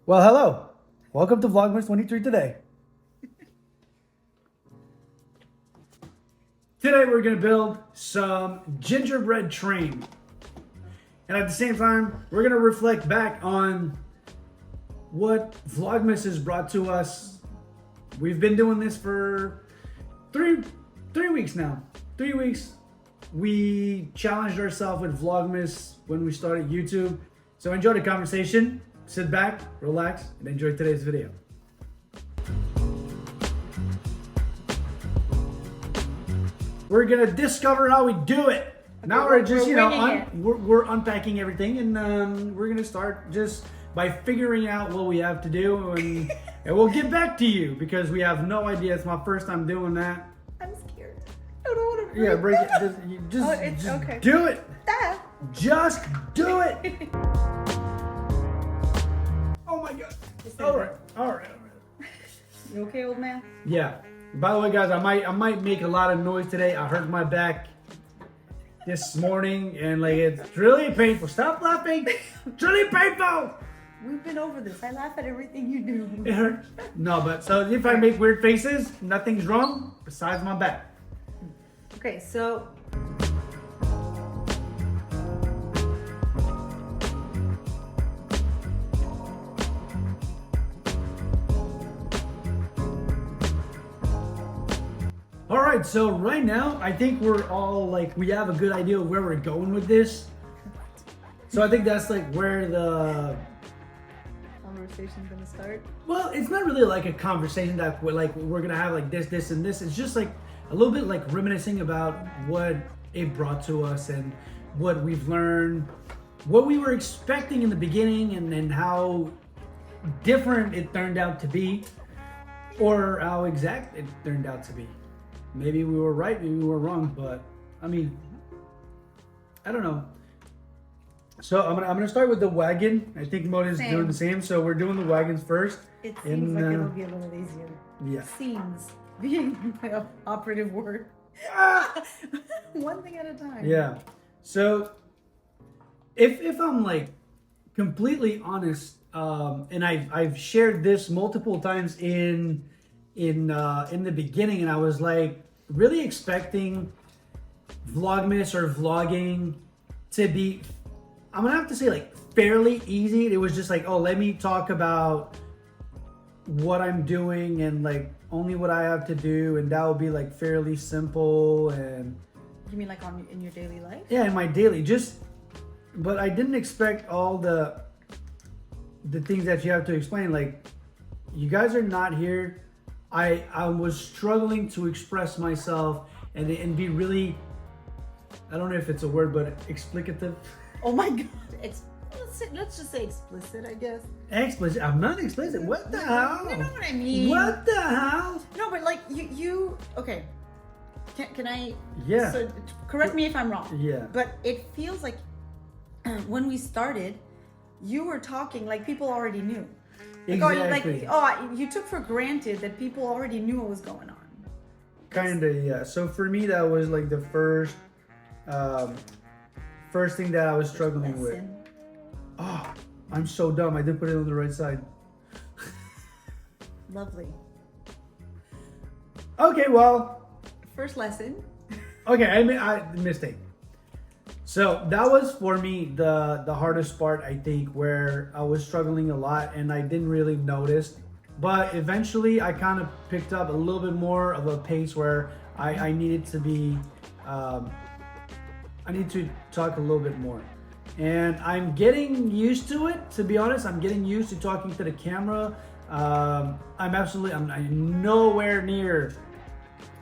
Well, hello. Welcome to Vlogmas23 today. Today we're going to build some gingerbread train. And at the same time, we're going to reflect back on what Vlogmas has brought to us. We've been doing this for three weeks now. 3 weeks. We challenged ourselves with Vlogmas when we started YouTube. So enjoy the conversation. Sit back, relax, and enjoy today's video. We're gonna discover how we do it. Okay, now we're just, we're unpacking everything, and we're gonna start just by figuring out what we have to do, and, and we'll get back to you because we have no idea. It's my first time doing that. I'm scared. I don't want to. Yeah, break it. Just okay. Do it. Ah. Just do it. Oh my God. All right. You okay, old man? Yeah. By the way, guys, I might make a lot of noise today. I hurt my back this morning, and like it's really painful. Stop laughing. It's really painful. We've been over this. I laugh at everything you do. It hurts. No, but so if I make weird faces, nothing's wrong besides my back. Okay, so. All right, so right now, I think we're all like, we have a good idea of where we're going with this. So I think that's like where the Conversation's gonna start. Well, it's not really like a conversation that we're gonna have like this, and this. It's just like a little bit like reminiscing about what it brought to us and what we've learned, what we were expecting in the beginning, and then how different it turned out to be, or how exact it turned out to be. Maybe we were right, maybe we were wrong, but I mean, I don't know. So I'm gonna start with the wagon. I think Mona's doing the same. So we're doing the wagons first. It seems like it'll be a little easier. Yeah. Seems being my operative word. One thing at a time. Yeah. So if I'm like completely honest, and I've shared this multiple times in the beginning, and I was like really expecting Vlogmas or vlogging to be, I'm gonna have to say, like fairly easy. It was just like, oh, let me talk about what I'm doing and like only what I have to do, and that will be like fairly simple. And you mean like in your daily life? Yeah, in my daily, but I didn't expect all the things that you have to explain. Like, you guys are not here. I was struggling to express myself and be really, I don't know if it's a word, but explicative. Oh my God. Let's just say explicit, I guess. Explicit? I'm not explicit. What the hell? You know what I mean? What the hell? No, but like you okay. Can I? Yeah. So correct me if I'm wrong. Yeah. But it feels like when we started, you were talking like people already knew. Exactly. You took for granted that people already knew what was going on. Kinda, yeah. So for me, that was like the first thing that I was struggling with. Oh, I'm so dumb. I didn't put it on the right side. Lovely. Okay, well. First lesson. Okay, I mistake. So that was for me the hardest part, I think, where I was struggling a lot and I didn't really notice. But eventually I kind of picked up a little bit more of a pace where I needed to be, I need to talk a little bit more. And I'm getting used to it, to be honest. I'm getting used to talking to the camera. I'm nowhere near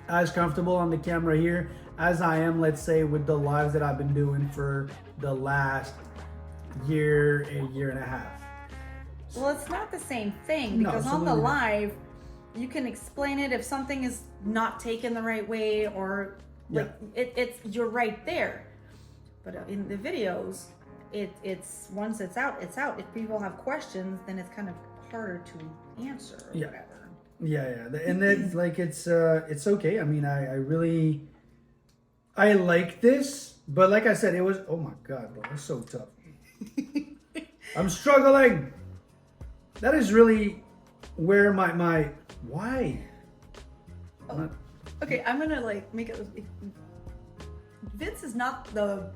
as comfortable on the camera here as I am, let's say, with the lives that I've been doing for the last year and a half. Well, it's not the same thing because on the live, you can explain it if something is not taken the right way, or like it's you're right there. But in the videos, it's once it's out, it's out. If people have questions, then it's kind of harder to answer or whatever. Yeah. And then like it's okay. I mean, I like this, but like I said, it was, oh my God, bro, it's so tough. I'm struggling. that is really where my why. Oh, okay, I'm gonna like make it. Vince is not the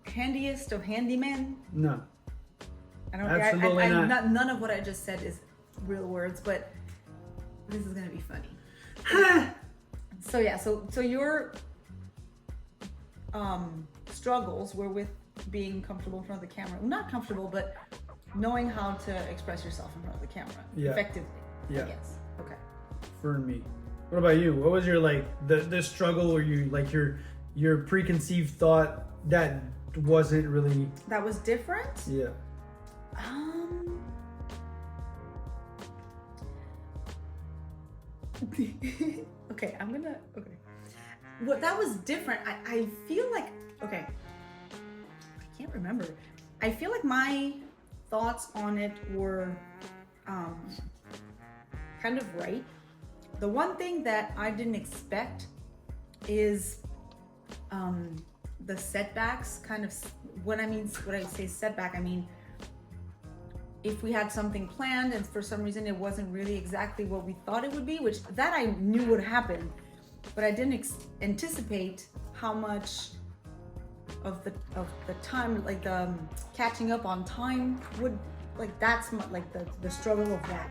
handiest of handymen. No. I don't. Absolutely not. None of what I just said is real words, but this is gonna be funny. So yeah, so your struggles were with being comfortable in front of the camera. Well, not comfortable, but knowing how to express yourself in front of the camera effectively. Yeah. I guess. Okay. For me. What about you? What was your like the struggle, or you like your preconceived thought that wasn't really That was different? Yeah. Okay. Well, that was different. I feel like, okay, I can't remember. I feel like my thoughts on it were kind of right. The one thing that I didn't expect is the setbacks. Kind of when I say setback, I mean if we had something planned and for some reason it wasn't really exactly what we thought it would be, which that I knew would happen, but I didn't anticipate how much of the time, like the catching up on time would, like that's like the struggle of that.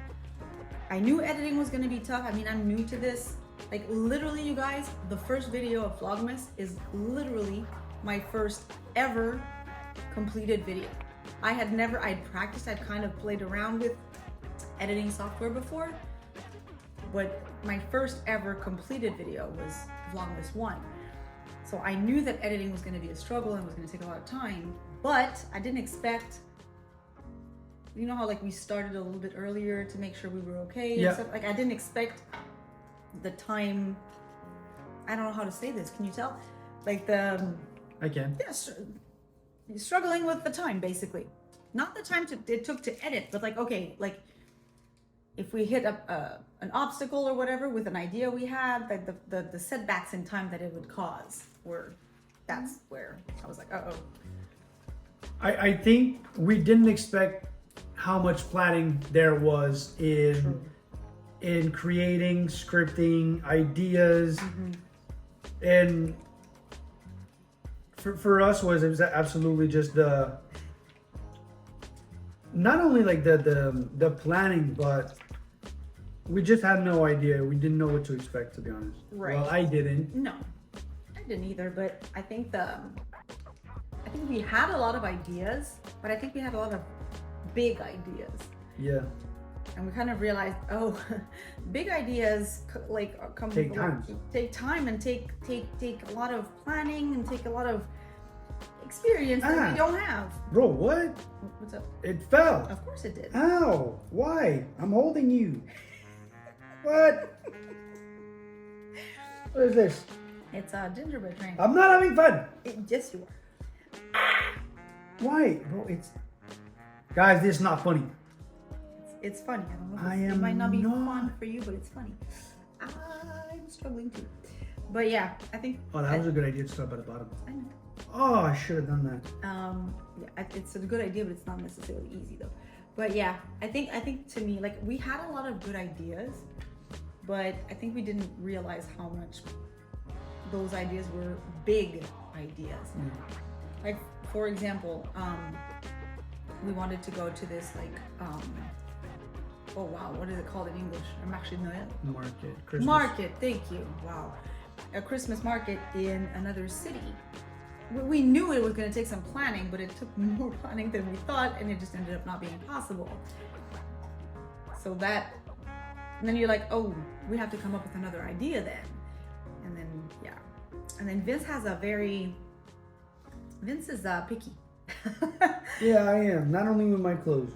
I knew editing was gonna be tough. I mean, I'm new to this. Like literally, you guys, the first video of Vlogmas is literally my first ever completed video. I'd practiced, I'd kind of played around with editing software before, but my first ever completed video was Vlogmas 1. So I knew that editing was gonna be a struggle and was gonna take a lot of time, but I didn't expect, you know how like we started a little bit earlier to make sure we were okay and stuff? Like I didn't expect the time, I don't know how to say this, can you tell? Like I can. Yeah, struggling with the time basically. Not the time it took to edit, but like, okay, like if we hit an obstacle or whatever with an idea we had, like the setbacks in time that it would cause that's where I was like, uh-oh. I think we didn't expect how much planning there was in creating, scripting, ideas, and for us it was absolutely just not only like the planning, but we just had no idea. We didn't know what to expect, to be honest. Right. Well, I didn't. No, I didn't either, but I think we had a lot of ideas, but I think we had a lot of big ideas. Yeah. And we kind of realized, oh, big ideas take time. Take time and take a lot of planning and take a lot of experience that we don't have. Bro, what? What's up? It fell. Of course it did. Ow! Why? I'm holding you. What? What is this? It's a gingerbread train. I'm not having fun. Yes, you are. Why? Bro, guys, this is not funny. It's funny. I don't know. It might not be fun for you, but it's funny. I'm struggling too. But yeah, I think. Oh, that was a good idea to start by the bottom. I know. Oh, I should have done that. Yeah, it's a good idea, but it's not necessarily easy though. But yeah, I think to me, like we had a lot of good ideas, but I think we didn't realize how much those ideas were big ideas. Like for example, we wanted to go to this like oh wow, what is it called in English? I'm actually not. Market. Christmas. Market, thank you. Wow. A Christmas market in another city. We knew it was going to take some planning, but it took more planning than we thought, and it just ended up not being possible. So that, and then you're like, oh, we have to come up with another idea then. And then, yeah. And then Vince is picky. Yeah, I am. Not only with my clothes.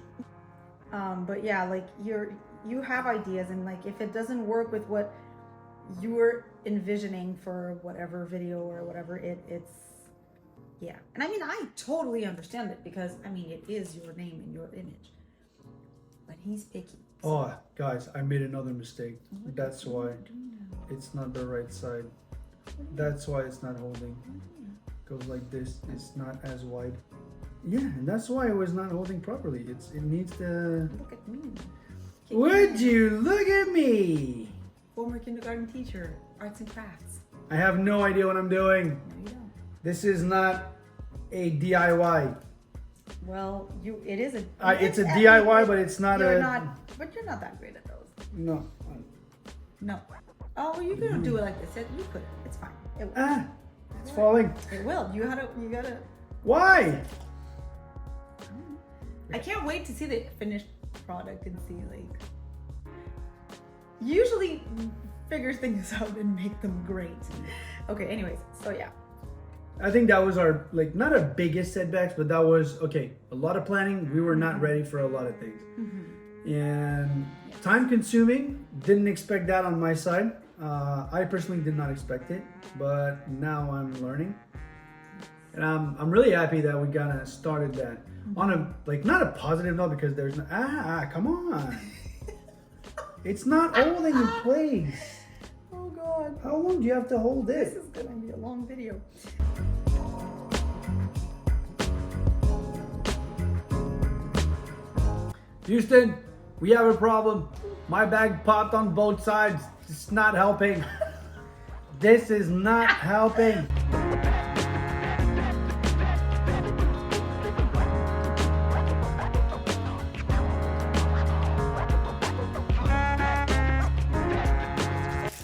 But yeah, like you have ideas, and like if it doesn't work with what you were envisioning for whatever video or whatever, it's yeah. And I mean, I totally understand it because I mean, it is your name and your image. But he's picky. So. Oh, guys, I made another mistake. That's why it's not the right side. That's why it's not holding. Goes like this. It's not as wide. Yeah, and that's why it was not holding properly. It needs to. Look at me. Would you look at me? Former kindergarten teacher, arts and crafts. I have no idea what I'm doing. No, you don't. This is not a DIY. Well, it is a. It's a DIY, but it's not you're a. But you're not that great at those. No. No. Oh, you could do it like this. You could. It's fine. It will. Ah, it's falling. It will. You gotta. Why? I can't wait to see the finished product and see like. Usually, figure things out and make them great. Okay. Anyways, so yeah. I think that was our not our biggest setbacks, but that was okay. A lot of planning. We were not ready for a lot of things, and time consuming. Didn't expect that on my side. I personally did not expect it, but now I'm learning, and I'm really happy that we kind of started that on a not a positive note because there's no, come on, it's not holding in place. Oh God! How long do you have to hold it? This is gonna be a long video. Houston, we have a problem. My bag popped on both sides. It's not helping. This is not helping.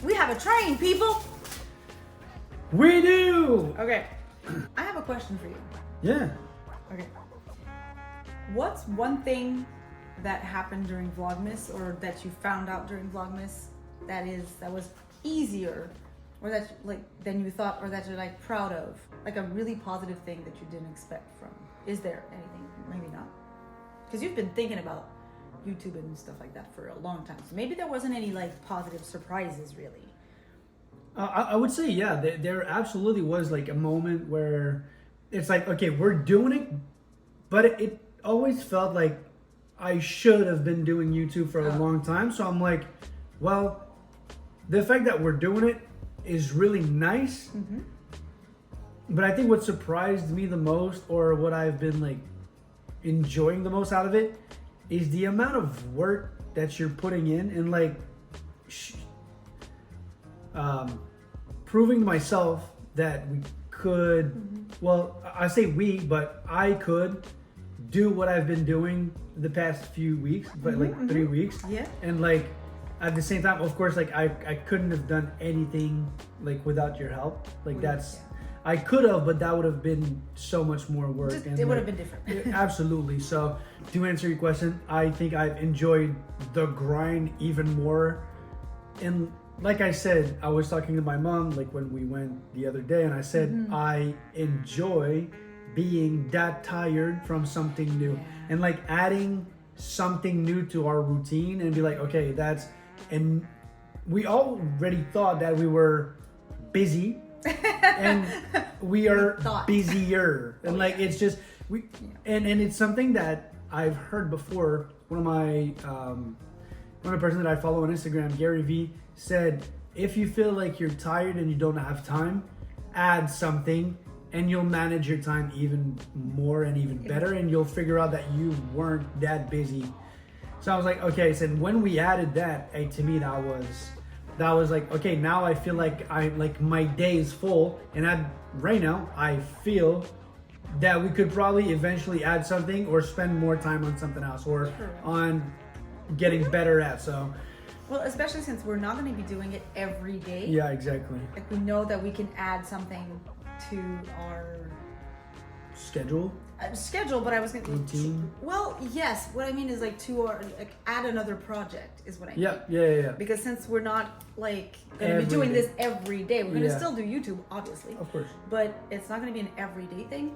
We have a train, people. We do. Okay. I have a question for you. Yeah. Okay. What's one thing that happened during Vlogmas or that you found out during Vlogmas that was easier or that than you thought or that you're proud of? Like a really positive thing that you didn't expect from. Is there anything? Maybe not. Because you've been thinking about YouTube and stuff like that for a long time. So maybe there wasn't any positive surprises really. I would say, yeah, there absolutely was a moment where it's okay, we're doing it, but it always felt like I should have been doing YouTube for a long time. So I'm well, the fact that we're doing it is really nice. Mm-hmm. But I think what surprised me the most, or what I've been enjoying the most out of it, is the amount of work that you're putting in and proving to myself that we could, well, I say we, but I could do what I've been doing the past few weeks, but 3 weeks. Yeah. And at the same time, of course, I couldn't have done anything without your help. I could have, but that would have been so much more work. It would have been different. Absolutely. So to answer your question, I think I've enjoyed the grind even more. And like I said, I was talking to my mom when we went the other day, and I said I enjoy being that tired from something new and adding something new to our routine and be okay, and we already thought that we were busy and we are busier and it's just and it's something that I've heard before. One of the person that I follow on Instagram, Gary V, said, if you feel like you're tired and you don't have time, add something and you'll manage your time even more and even better, and you'll figure out that you weren't that busy. So I was okay, so when we added that, to me that was okay, now I feel my day is full, and right now I feel that we could probably eventually add something or spend more time on something else or on getting better at. So well, especially since we're not going to be doing it every day. Yeah, exactly. We know that we can add something to our schedule, but I was going to routine. Well, yes. What I mean is to our add another project is what I mean. Yeah. Because since we're not going to be doing this every day, we're going to still do YouTube, obviously. Of course. But it's not going to be an everyday thing.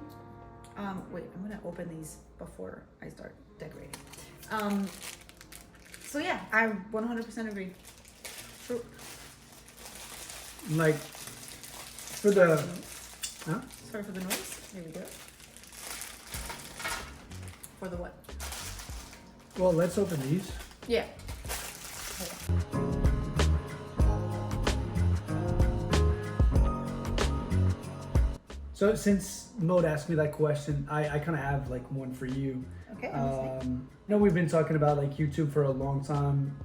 Wait, I'm going to open these before I start decorating. So yeah, I 100% agree. For the Sorry for the noise. Here we go. For the what? Well, let's open these. Yeah. So since Mode asked me that question, I kind of have like one for you. Okay. We've been talking about like YouTube for a long time,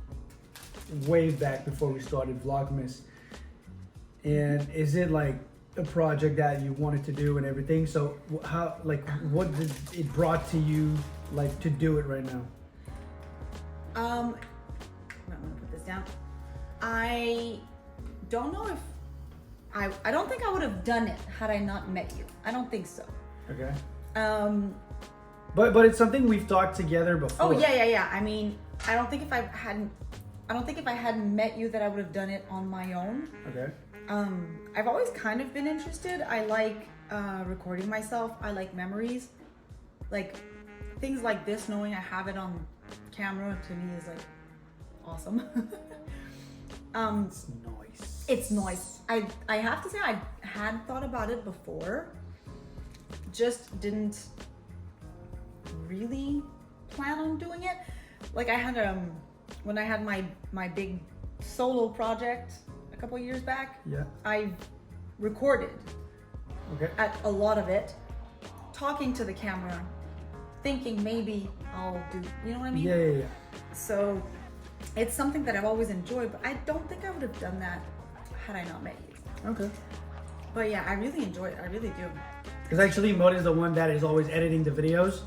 way back before we started Vlogmas. And is it like a project that you wanted to do and everything? So how, like, what did it brought to you, like, to do it right now? I'm gonna put this down. I don't know if I don't think I would have done it had I not met you. I don't think so. Okay. But it's something we've talked together before. Oh yeah. I mean, I don't think if I hadn't met you that I would have done it on my own. Okay. I've always kind of been interested. I like recording myself. I like memories. Like things like this, knowing I have it on camera to me is like awesome. It's nice. It's nice. I have to say I had thought about it before. Just didn't really plan on doing it. Like I had when I had my big solo project a couple years back, yeah, I recorded at a lot of it, talking to the camera, thinking maybe I'll do, you know what I mean? Yeah. So it's something that I've always enjoyed, but I don't think I would have done that had I not met you. Okay. But yeah, I really enjoy it. I really do. Because actually Mode is the one that is always editing the videos.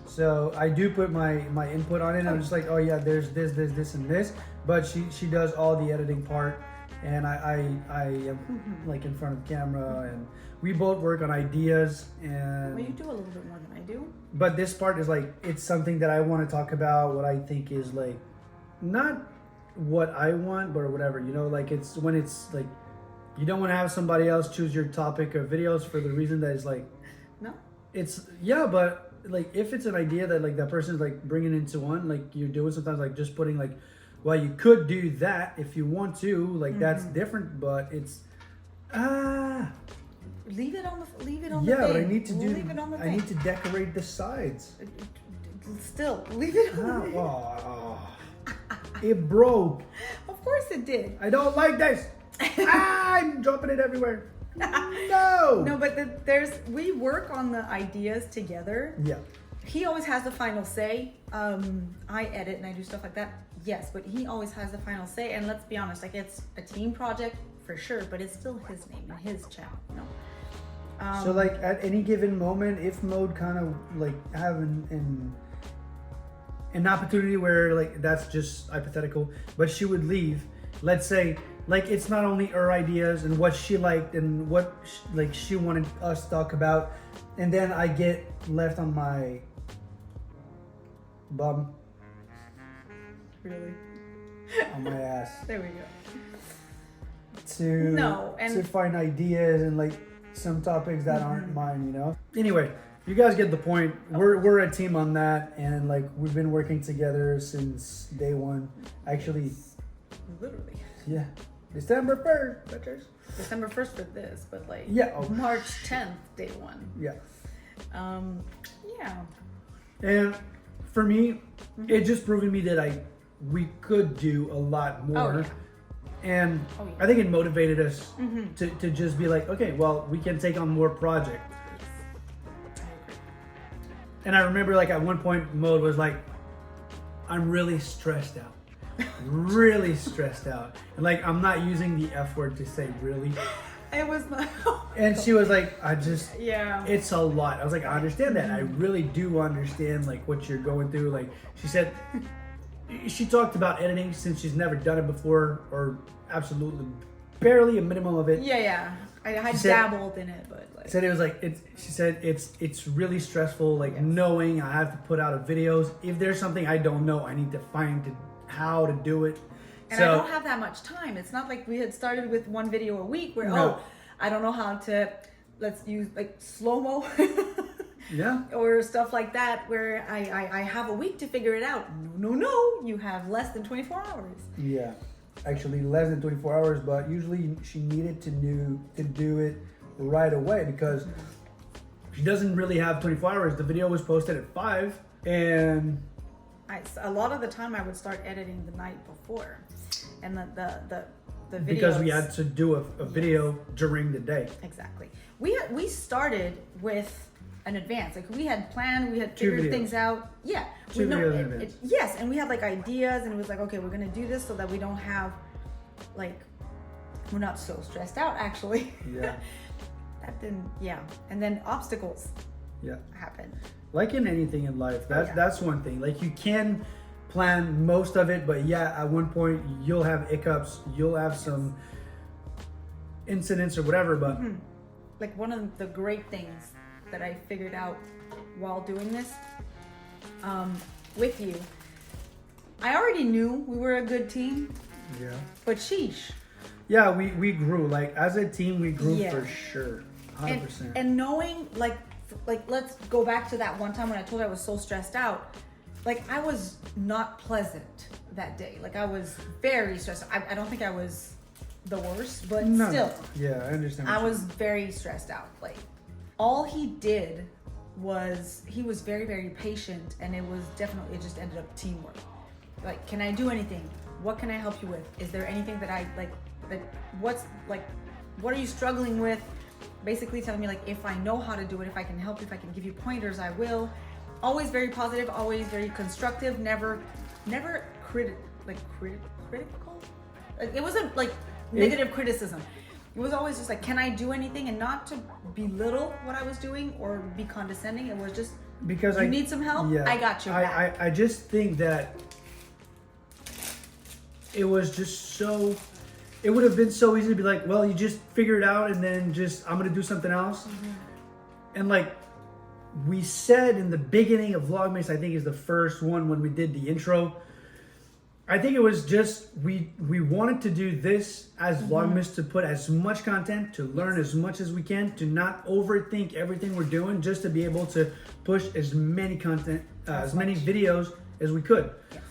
So I do put my input on it. I'm just like, oh yeah, there's this, and this. But she does all the editing part. And I am like in front of the camera, and we both work on ideas. And Well, you do a little bit more than I do. But this part is like, it's something that I want to talk about, what I think is like, not what I want, but whatever, you know, like it's when it's like, you don't want to have somebody else choose your topic of videos for the reason that is like, No. it's, yeah, but like if it's an idea that like that person's like bringing into one, like you're doing sometimes like just putting like, well, you could do that if you want to, like that's different, but it's, Leave it on the yeah, thing. but I need to do, Leave it on the I thing. need to decorate the sides. Still, leave it on the Oh, it broke. Of course it did. I don't like this. I'm dropping it everywhere. No. No, but we work on the ideas together. Yeah. He always has the final say. I edit and I do stuff like that. Yes, but he always has the final say. And let's be honest, like it's a team project for sure, but it's still his name and his channel, you know. So like at any given moment, if Mode kind of like have an opportunity where like that's just hypothetical, but she would leave, let's say, like it's not only her ideas and what she liked and what like she wanted us to talk about, and then I get left on my bum, Really? on my ass There we go. to find ideas and like some topics that aren't mine, you know. Anyway, you guys get the point. We're a team on that, and like we've been working together since day one. Actually, Literally. yeah, December 1st, bitches. December 1st for this, but like Yeah. March 10th, day one. Yeah. Yeah. And for me, it just proved to me that we could do a lot more. Oh, yeah. And Oh, yeah. I think it motivated us to just be like, okay, well, we can take on more projects. And I remember like at one point Mode was like, I'm really stressed out. Really stressed out. And like, I'm not using the F word to say really. It was not. And she was like, Yeah. it's a lot. I was like, I understand that. I really do understand like what you're going through. Like she said, she talked about editing since she's never done it before, or absolutely barely a minimum of it. Yeah. I dabbled in it, but like. Said it was like she said it's really stressful, like knowing I have to put out videos. If there's something I don't know, I need to find how to do it. And I don't have that much time. It's not like we had started with one video a week where I don't know how to, let's use like slow-mo. Yeah. Or stuff like that where I have a week to figure it out. No, you have less than 24 hours. Yeah, actually less than 24 hours, but usually she needed to do it right away because she doesn't really have 24 hours. The video was posted at 5 and A lot of the time I would start editing the night before, and the the videos. Because we had to do a video during the day. Exactly. We started with an advance. Like we had planned, we had figured things out. Yeah. Yes, and we had like ideas, and it was like, okay, we're gonna do this so that we don't have like, we're not so stressed out actually. Yeah. That didn't, yeah. And then obstacles happen. Like in anything in life, that's one thing. Like you can plan most of it, but at one point you'll have hiccups, you'll have some incidents or whatever, but like one of the great things that I figured out while doing this with you, I already knew we were a good team. Yeah. But sheesh. Yeah, we grew. Like as a team, we grew for sure. 100%. And knowing like let's go back to that one time when I told you I was so stressed out. Like I was not pleasant that day. Like I was very stressed. I don't think I was the worst, but still. Yeah, I understand. I was very stressed out. Like all he did was he was very, very patient, and it just ended up teamwork. Like, can I do anything? What can I help you with? Is there anything that what are you struggling with? Basically telling me like, if I know how to do it, if I can help, if I can give you pointers, I will. Always very positive, always very constructive, never critical. It wasn't like negative criticism. It was always just like, can I do anything? And not to belittle what I was doing or be condescending. It was just, because you need some help? Yeah, I got your back. I just think that it was just so, it would have been so easy to be like, well, you just figure it out and then I'm going to do something else. And like we said in the beginning of Vlogmas, I think is the first one when we did the intro, I think it was just, we wanted to do this as Vlogmas to put as much content, to learn as much as we can, to not overthink everything we're doing, just to be able to push as many content, as many videos as we could. Yes.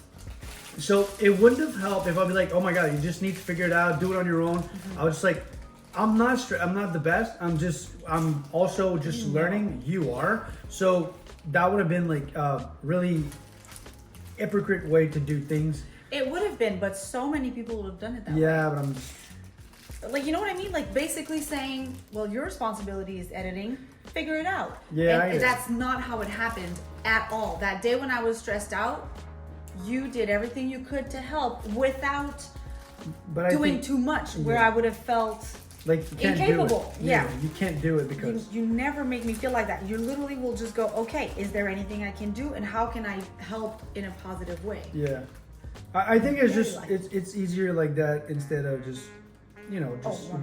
So it wouldn't have helped if I'd be like, oh my God, you just need to figure it out, do it on your own. I was just like, I'm not the best. I'm also just learning. You are. So that would have been like a really hypocrite way to do things. It would have been, but so many people would have done it that way. Yeah, but I'm just... Like, you know what I mean? Like, basically saying, well, your responsibility is editing. Figure it out. Yeah, and that's not how it happened at all. That day when I was stressed out, you did everything you could to help without doing too much, where I would have felt like you can't incapable. Do it. Yeah, you can't do it because... You never make me feel like that. You literally will just go, okay, is there anything I can do? And how can I help in a positive way? Yeah. I think it's just it's easier like that instead of just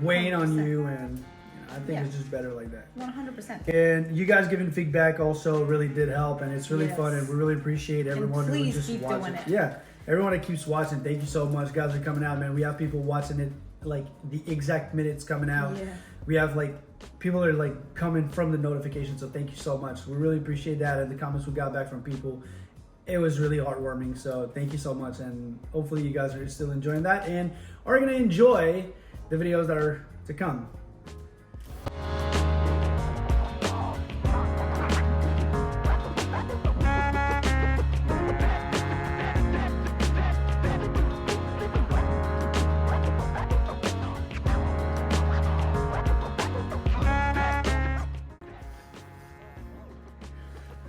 weighing on you, and I think it's just better like that. 100%. And you guys giving feedback also really did help, and it's really fun, and we really appreciate everyone who just keep watching. Doing it. Yeah, everyone that keeps watching, thank you so much. Guys are coming out, man. We have people watching it like the exact minutes coming out. Yeah. We have like people are like coming from the notification, so thank you so much. We really appreciate that, and the comments we got back from people. It was really heartwarming, so thank you so much, and hopefully you guys are still enjoying that and are going to enjoy the videos that are to come.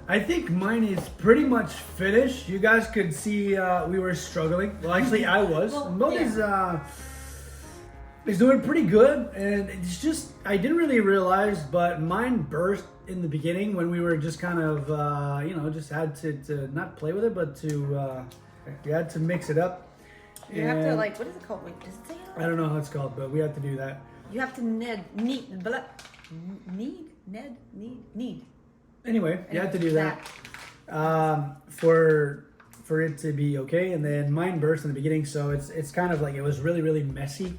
I think mine is pretty much finished. You guys could see we were struggling. Well, actually, I was. Modi's is doing pretty good, and it's just I didn't really realize, but mine burst in the beginning when we were just kind of just had to not play with it, but to we had to mix it up. You have to what is it called? Wait, does it say? I don't know how it's called, but we have to do that. You have to knead. Anyway, you have to do that for it to be okay, and then mine burst in the beginning, so it's kind of like it was really messy.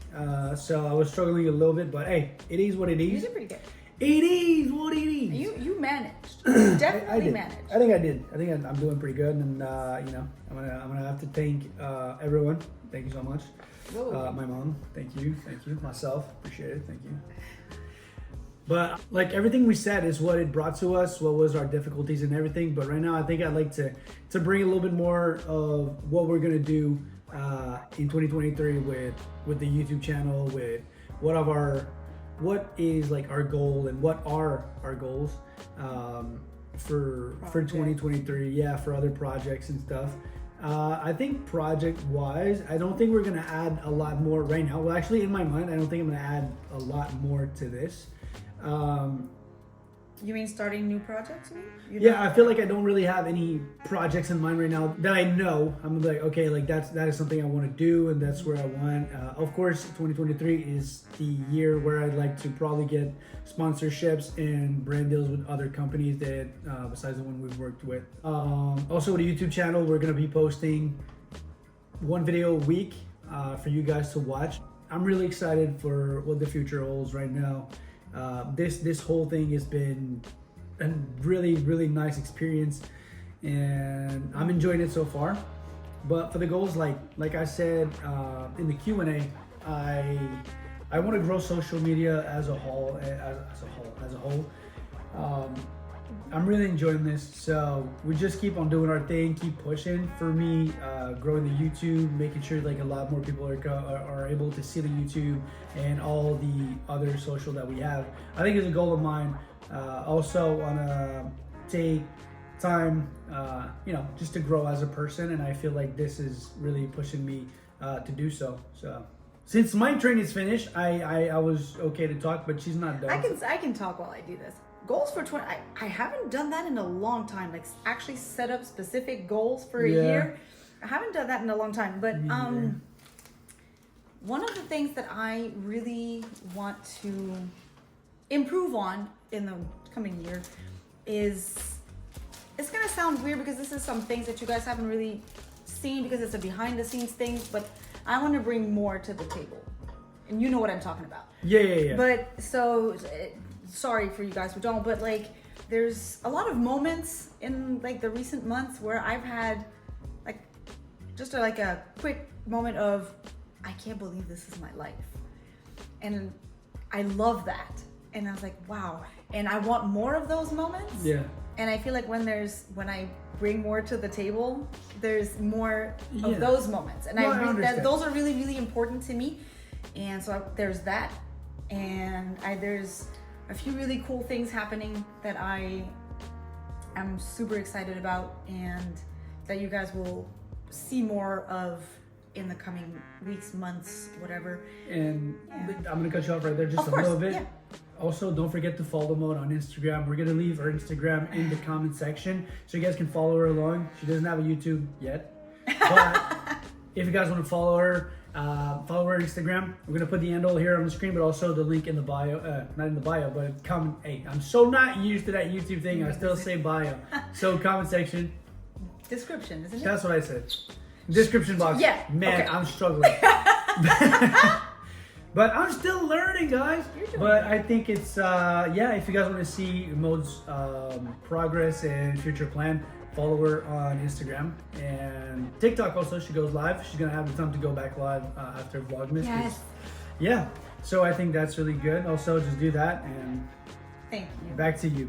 So I was struggling a little bit, but hey, it is what it is. You did pretty good. It is what it is. You managed. You definitely managed. I think I did. I think I'm doing pretty good, and I'm gonna have to thank everyone. Thank you so much. My mom, thank you. Myself, appreciate it. Thank you. But like everything we said is what it brought to us, what was our difficulties and everything. But right now, I think I'd like to bring a little bit more of what we're gonna do in 2023 with the YouTube channel, with what is like our goal and what are our goals for 2023. Yeah, for other projects and stuff. I think project wise, I don't think we're gonna add a lot more right now. Well, actually, in my mind, I don't think I'm gonna add a lot more to this. You mean starting new projects? Yeah, I feel like I don't really have any projects in mind right now that I know. I'm like, okay, like that is something I want to do, and that's where I want. Of course, 2023 is the year where I'd like to probably get sponsorships and brand deals with other companies that besides the one we've worked with. Also, with the YouTube channel, we're gonna be posting one video a week for you guys to watch. I'm really excited for what the future holds right now. This whole thing has been a really nice experience, and I'm enjoying it so far. But for the goals, like I said in the Q&A, I want to grow social media as a whole. I'm really enjoying this, so we just keep on doing our thing, keep pushing. For me, growing the YouTube, making sure like a lot more people are able to see the YouTube and all the other social that we have, I think is a goal of mine. Also want to take time, just to grow as a person, and I feel like this is really pushing me to do so. So since my training is finished, I was okay to talk, but she's not done. I can talk while I do this. Goals for 20. I haven't done that in a long time. Like actually set up specific goals for a year. I haven't done that in a long time. But one of the things that I really want to improve on in the coming year is, it's gonna sound weird because this is some things that you guys haven't really seen because it's a behind the scenes thing, but I want to bring more to the table, and you know what I'm talking about. Yeah. But so. Sorry for you guys who don't, but like there's a lot of moments in like the recent months where I've had like just a quick moment of, I can't believe this is my life, and I love that, and I was like, wow, and I want more of those moments. Yeah. And I feel like when I bring more to the table, there's more of those moments, and those are really important to me, and so there's that, and there's a few really cool things happening that I am super excited about, and that you guys will see more of in the coming weeks, months, whatever. And I'm gonna cut you off right there just a little bit. Yeah. Also, don't forget to follow Mode on Instagram. We're gonna leave her Instagram in the comment section so you guys can follow her along. She doesn't have a YouTube yet, but if you guys want to follow her on Instagram. We're gonna put the handle here on the screen, but also the link in the bio. Not in the bio, but comment. Hey, I'm so not used to that YouTube thing. I still say bio. So comment section. Description, isn't it? That's what I said. Description box. Yeah. Man, okay. I'm struggling. But I'm still learning, guys. But I think it's if you guys want to see Mode's progress and future plan, follow her on Instagram and TikTok. Also, she goes live. She's gonna have the time to go back live after Vlogmas. Yes. Yeah. So I think that's really good. Also, just do that, and thank you. Back to you.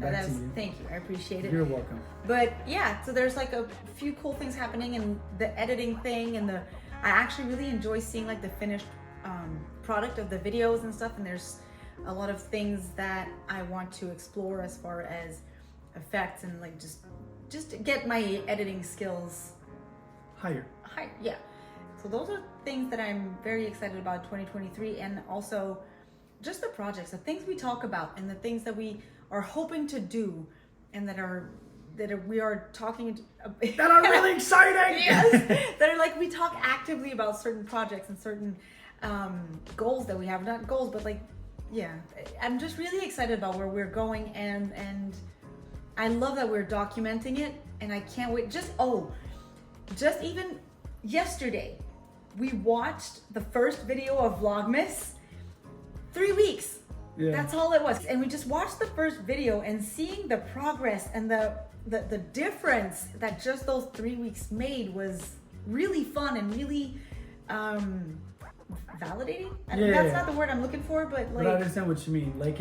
Thank you. I appreciate it. You're welcome. But yeah, so there's like a few cool things happening, and the editing thing, and I actually really enjoy seeing like the finished product of the videos and stuff. And there's a lot of things that I want to explore as far as effects and like just to get my editing skills higher. Yeah. So those are things that I'm very excited about 2023, and also just the projects, the things we talk about, and the things that we are hoping to do, and we are talking that are really exciting. Yes, that are like we talk actively about certain projects and certain goals that we have. Not goals, but like, yeah. I'm just really excited about where we're going, and I love that we're documenting it, and I can't wait. Just even yesterday, we watched the first video of Vlogmas. 3 weeks. Yeah. That's all it was. And we just watched the first video, and seeing the progress and the difference that just those 3 weeks made was really fun and really validating. That's not the word I'm looking for, but like. But I understand what you mean. Like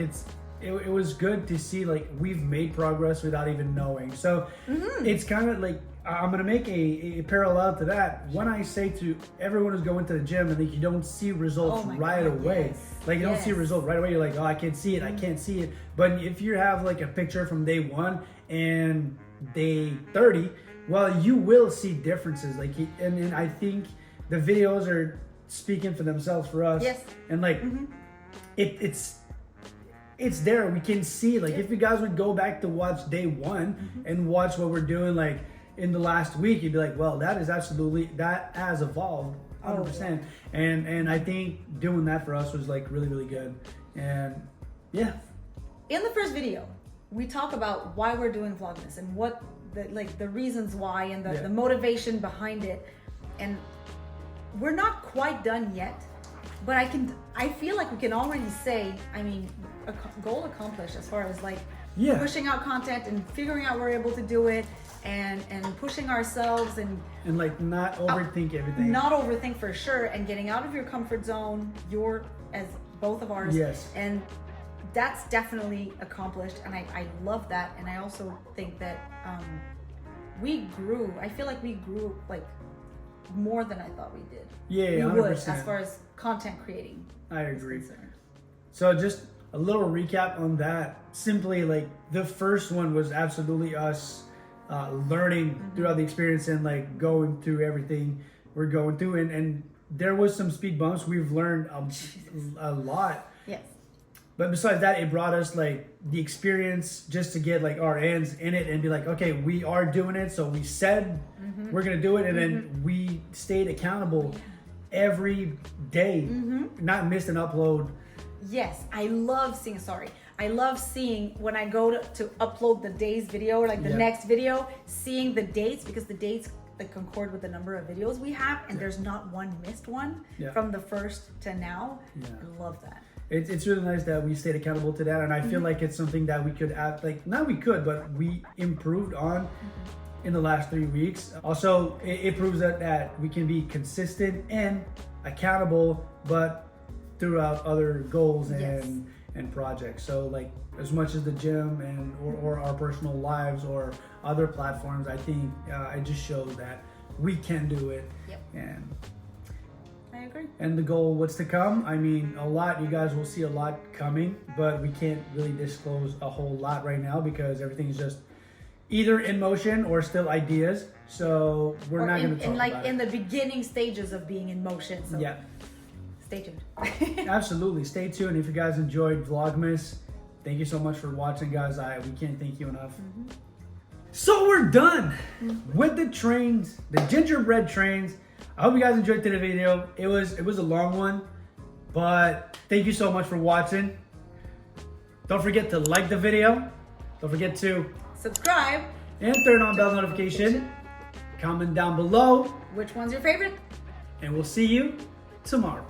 it was good to see like we've made progress without even knowing. So it's kind of like I'm gonna make a parallel to that. When I say to everyone who's going to the gym and like you don't see results right away, like you don't see a result right away, you're like, oh, I can't see it, I can't see it. But if you have like a picture from day 1 and day 30, well, you will see differences. Like, and I think the videos are speaking for themselves for us. Yes. And like, it's there. We can see. Like, if you guys would go back to watch day 1 and watch what we're doing, like in the last week, you'd be like, well, that has evolved 100%. And I think doing that for us was like really, really good. And yeah. In the first video, we talk about why we're doing Vlogmas and what the reasons why and the motivation behind it. And we're not quite done yet, but I feel like we can already say, I mean, a goal accomplished as far as like pushing out content and figuring out we're able to do it and pushing ourselves and like not overthink everything. Not overthink for sure, and getting out of your comfort zone, as both of ours. Yes. And that's definitely accomplished, and I love that. And I also think that we grew. I feel like we grew like more than I thought we did. Yeah, we 100%. would, as far as content creating. I agree. So just a little recap on that. Simply, like the first one was absolutely us learning throughout the experience and like going through everything we're going through, and there was some speed bumps. We've learned a lot. Yes. But besides that, it brought us like the experience just to get like our hands in it and be like, okay, we are doing it. So we said we're gonna do it, and then we stayed accountable every day, not missed an upload. Yes, I love seeing when I go to upload the day's video or like the next video, seeing the dates, because the dates that concord with the number of videos we have, and there's not one missed one from the first to now. I love that. It's really nice that we stayed accountable to that, and I feel like it's something that we could add, like not we could, but we improved on in the last 3 weeks. Also, it proves that we can be consistent and accountable, but throughout other goals and projects. So like as much as the gym and or our personal lives or other platforms, I think it just shows that we can do it. And I agree. And the goal, what's to come? I mean, a lot. You guys will see a lot coming, but we can't really disclose a whole lot right now because everything's just either in motion or still ideas. So we're not going to talk about it. In the beginning stages of being in motion. So stay tuned. Absolutely, stay tuned. If you guys enjoyed Vlogmas, thank you so much for watching, guys. We can't thank you enough. So we're done with the trains, the gingerbread trains. I hope you guys enjoyed today's video. It was a long one, but thank you so much for watching. Don't forget to like the video. Don't forget to subscribe and turn on bell notification. Comment down below which one's your favorite, and we'll see you tomorrow.